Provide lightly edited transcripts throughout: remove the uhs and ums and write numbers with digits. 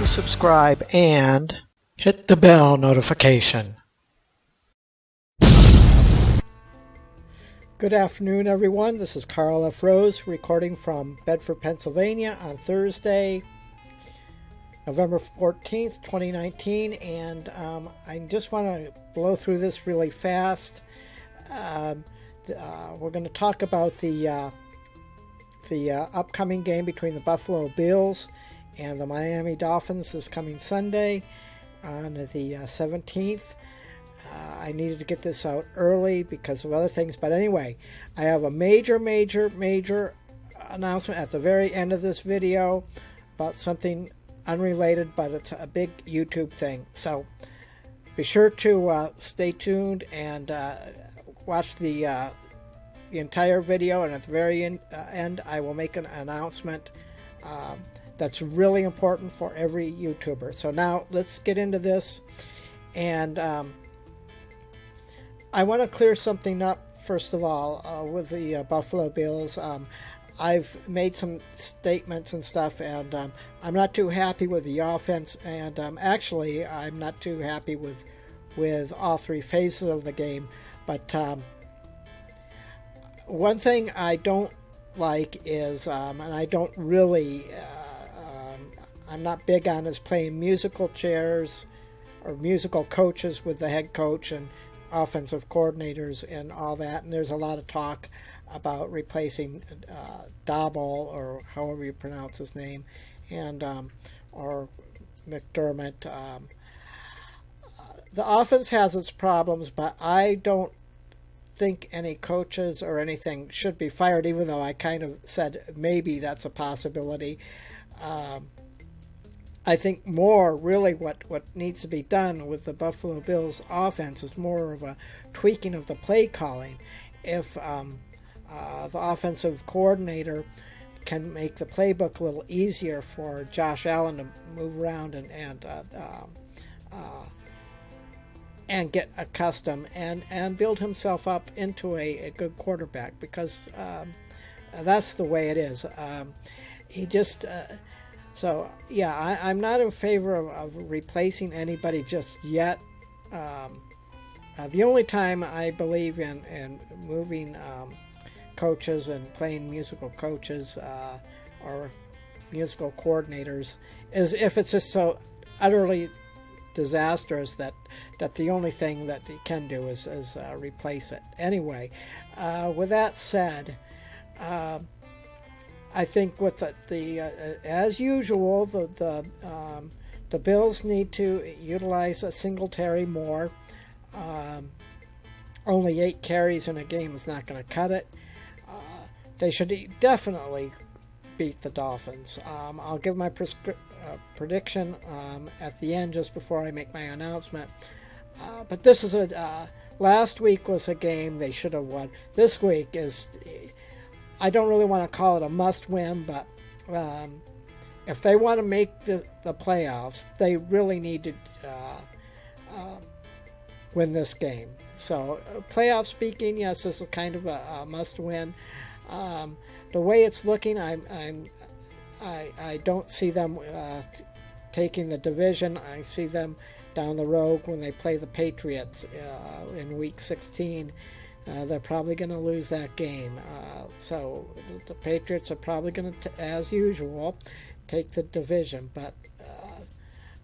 subscribe and hit the bell notification. Good afternoon, everyone. This is Karl F. Rose recording from Bedford, Pennsylvania on Thursday, November 14th, 2019. And I just want to blow through this really fast. We're going to talk about the upcoming game between the Buffalo Bills and the Miami Dolphins this coming Sunday on the 17th. I needed to get this out early because of other things. But anyway, I have a major announcement at the very end of this video about something unrelated, but it's a big YouTube thing. So be sure to stay tuned and watch the entire video. And at the very end, I will make an announcement that's really important for every YouTuber. So now let's get into this. And I want to clear something up, first of all, with the Buffalo Bills. I've made some statements and stuff, and I'm not too happy with the offense, and actually I'm not too happy with all three phases of the game. But one thing I don't like is, and I don't really, I'm not big on, is playing musical chairs or musical coaches with the head coach and offensive coordinators and all that. And there's a lot of talk about replacing Dobble, or however you pronounce his name, and or McDermott. The offense has its problems, but I don't think any coaches or anything should be fired, even though I kind of said maybe that's a possibility. I think more really what needs to be done with the Buffalo Bills offense is more of a tweaking of the play calling. If the offensive coordinator can make the playbook a little easier for Josh Allen to move around and get accustomed and build himself up into a good quarterback, because that's the way it is. He just... So, yeah, I'm not in favor of replacing anybody just yet. The only time I believe in moving coaches and playing musical coaches or musical coordinators is if it's just so utterly disastrous that the only thing that you can do is replace it. Anyway, with that said, I think with as usual, the Bills need to utilize a Singletary more. Only 8 carries in a game is not going to cut it. They should definitely beat the Dolphins. I'll give my prediction at the end, just before I make my announcement. But this is last week was a game they should have won. This week is... I don't really want to call it a must-win, but if they want to make the playoffs, they really need to win this game. So, playoff speaking, yes, this is kind of a must-win. The way it's looking, I don't see them taking the division. I see them down the road when they play the Patriots in Week 16. They're probably going to lose that game. So the Patriots are probably going to, as usual, take the division. But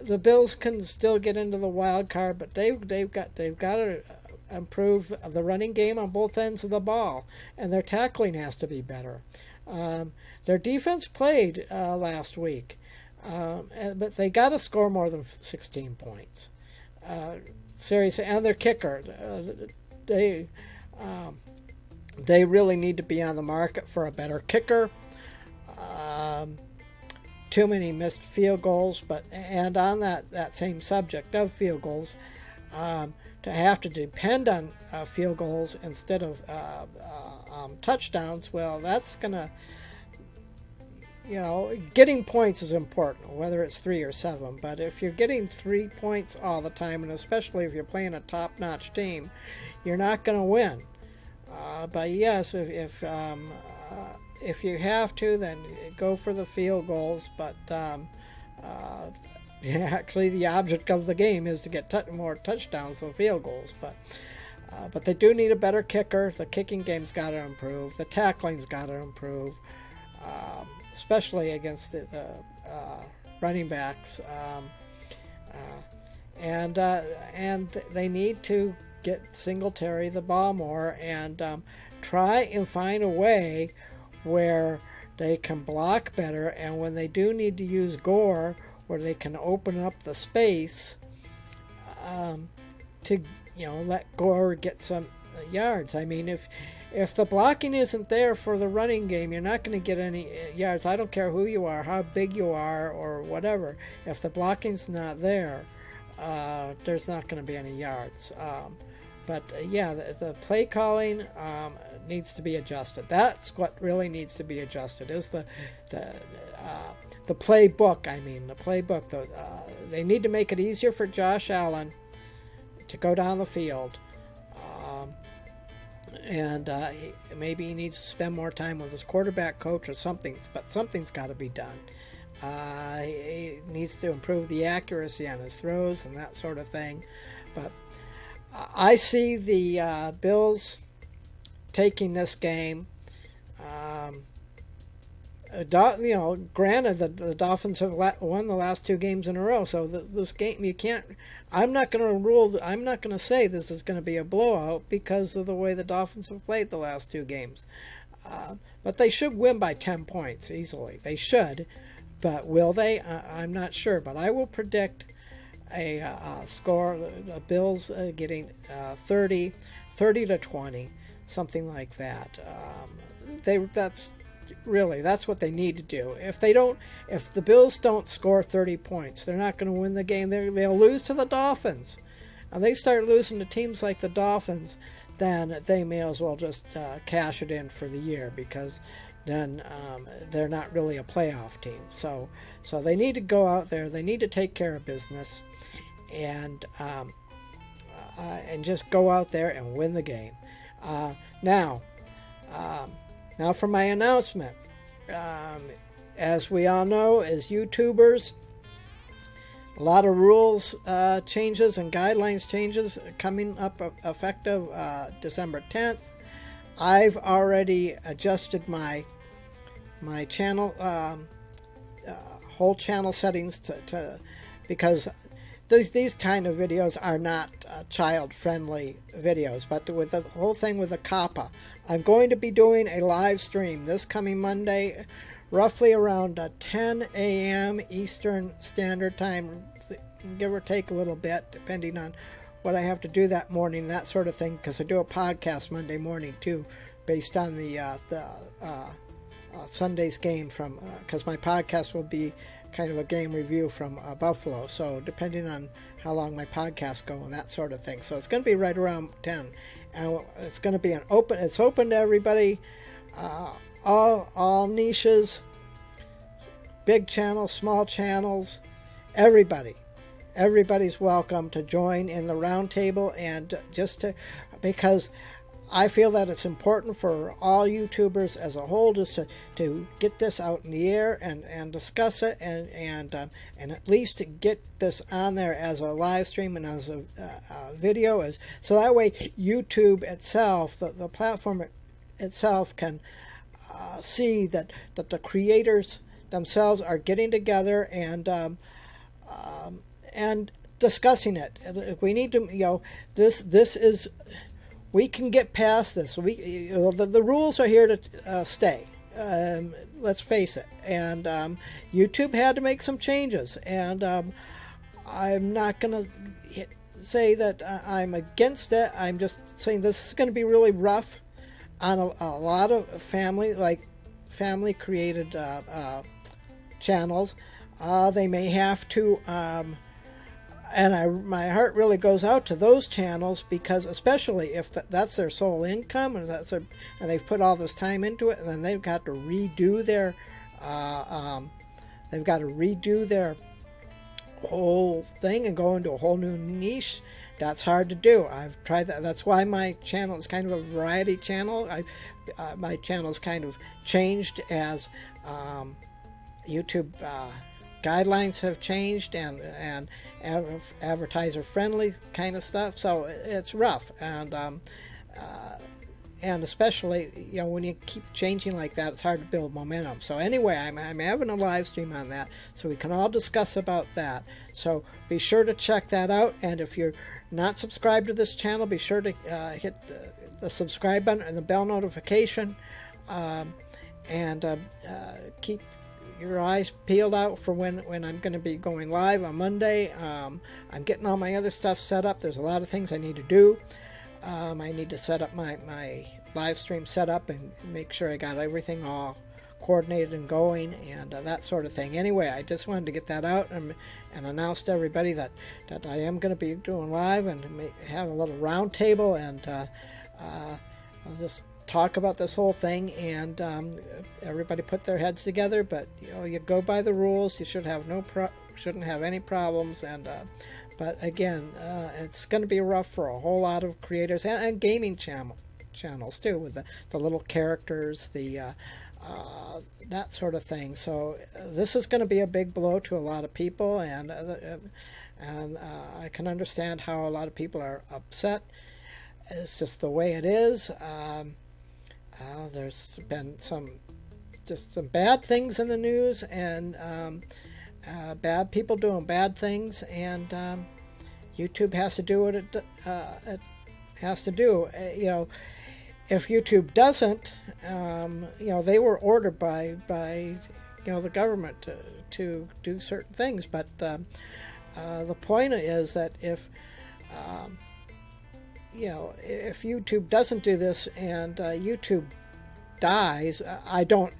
the Bills can still get into the wild card. But they've got to improve the running game on both ends of the ball, and their tackling has to be better. Their defense played last week, but they got to score more than 16 points. Seriously, and their kicker, they really need to be on the market for a better kicker. Too many missed field goals, and on that same subject of field goals, to have to depend on field goals instead of touchdowns, well, that's gonna, getting points is important, whether it's 3 or 7. But if you're getting 3 points all the time, and especially if you're playing a top-notch team, you're not going to win. But yes, if you have to, then go for the field goals. But actually the object of the game is to get more touchdowns than field goals. But they do need a better kicker. The kicking game's got to improve. The tackling's got to improve, especially against the running backs. And they need to get Singletary the ball more and try and find a way where they can block better, and when they do need to use Gore, where they can open up the space to let Gore get some yards. I mean, if the blocking isn't there for the running game, you're not going to get any yards. I don't care who you are, how big you are, or whatever. If the blocking's not there, there's not going to be any yards. But the play calling needs to be adjusted. That's what really needs to be adjusted, is the playbook. I mean, the playbook. They need to make it easier for Josh Allen to go down the field. And maybe he needs to spend more time with his quarterback coach or something, but something's got to be done. He needs to improve the accuracy on his throws and that sort of thing. But I see the Bills taking this game. Granted that the Dolphins have won the last 2 games in a row, so this game you can't. I'm not going to say this is going to be a blowout because of the way the Dolphins have played the last 2 games. But they should win by 10 points easily. They should, but will they? I'm not sure. But I will predict a score: the Bills getting 30-20, something like that. That's what they need to do. If the Bills don't score 30 points, they're not going to win the game. They'll lose to the Dolphins. And they start losing to teams like the Dolphins, then they may as well just cash it in for the year, because then they're not really a playoff team. So they need to go out there. They need to take care of business, and just go out there and win the game. Now for my announcement. As we all know, as YouTubers, a lot of rules changes and guidelines changes coming up effective December 10th. I've already adjusted my channel, whole channel settings to because these kind of videos are not child-friendly videos. But with the whole thing with the COPPA, I'm going to be doing a live stream this coming Monday, roughly around 10 a.m. Eastern Standard Time, give or take a little bit, depending on what I have to do that morning, that sort of thing, because I do a podcast Monday morning, too, based on the Sunday's game from, because my podcast will be kind of a game review from Buffalo, so depending on how long my podcasts go and that sort of thing. So it's going to be right around 10, and it's going to be it's open to everybody, all niches, big channels, small channels, everybody's welcome to join in the round table, and because I feel that it's important for all YouTubers as a whole just to get this out in the air and discuss it and at least to get this on there as a live stream and as a video, so that way YouTube itself, the platform itself, can see that the creators themselves are getting together and discussing it. We need to, this is. We can get past this. The rules are here to stay. Let's face it. And YouTube had to make some changes. And I'm not going to say that I'm against it. I'm just saying this is going to be really rough on a lot of family-created channels. They may have to... my heart really goes out to those channels, because especially if that's their sole income and and they've put all this time into it, and then they've got to redo their whole thing and go into a whole new niche. That's hard to do. I've tried that. That's why my channel is kind of a variety channel. My channel's kind of changed as YouTube guidelines have changed, and advertiser friendly kind of stuff. So it's rough, and especially, you know, when you keep changing like that, it's hard to build momentum. So anyway, I'm having a live stream on that, so we can all discuss about that. So be sure to check that out, and if you're not subscribed to this channel, be sure to hit the subscribe button and the bell notification, and keep your eyes peeled out for when I'm going to be going live on Monday. I'm getting all my other stuff set up. There's a lot of things I need to do. I need to set up my live stream set up and make sure I got everything all coordinated and going, and that sort of thing. Anyway, I just wanted to get that out and announce to everybody that I am going to be doing live, and have a little round table, and I'll just talk about this whole thing, and everybody put their heads together. But you know, you go by the rules. You should have shouldn't have any problems, and but again, it's going to be rough for a whole lot of creators and gaming channels too, with the little characters, that sort of thing. So this is going to be a big blow to a lot of people, and I can understand how a lot of people are upset. It's just the way it is. There's been some bad things in the news, and bad people doing bad things, and YouTube has to do what it has to do. You know, if YouTube doesn't, you know, they were ordered by you know, the government to do certain things, but the point is that if you know, if YouTube doesn't do this and YouTube dies, I don't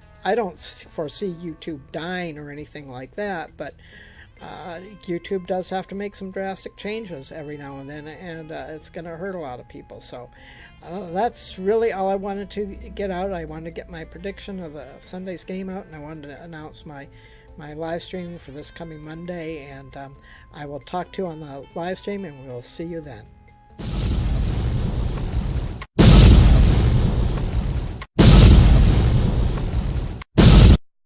foresee YouTube dying or anything like that, but YouTube does have to make some drastic changes every now and then, and it's going to hurt a lot of people. So that's really all I wanted to get out. I wanted to get my prediction of the Sunday's game out, and I wanted to announce my live stream for this coming Monday, and I will talk to you on the live stream, and we'll see you then.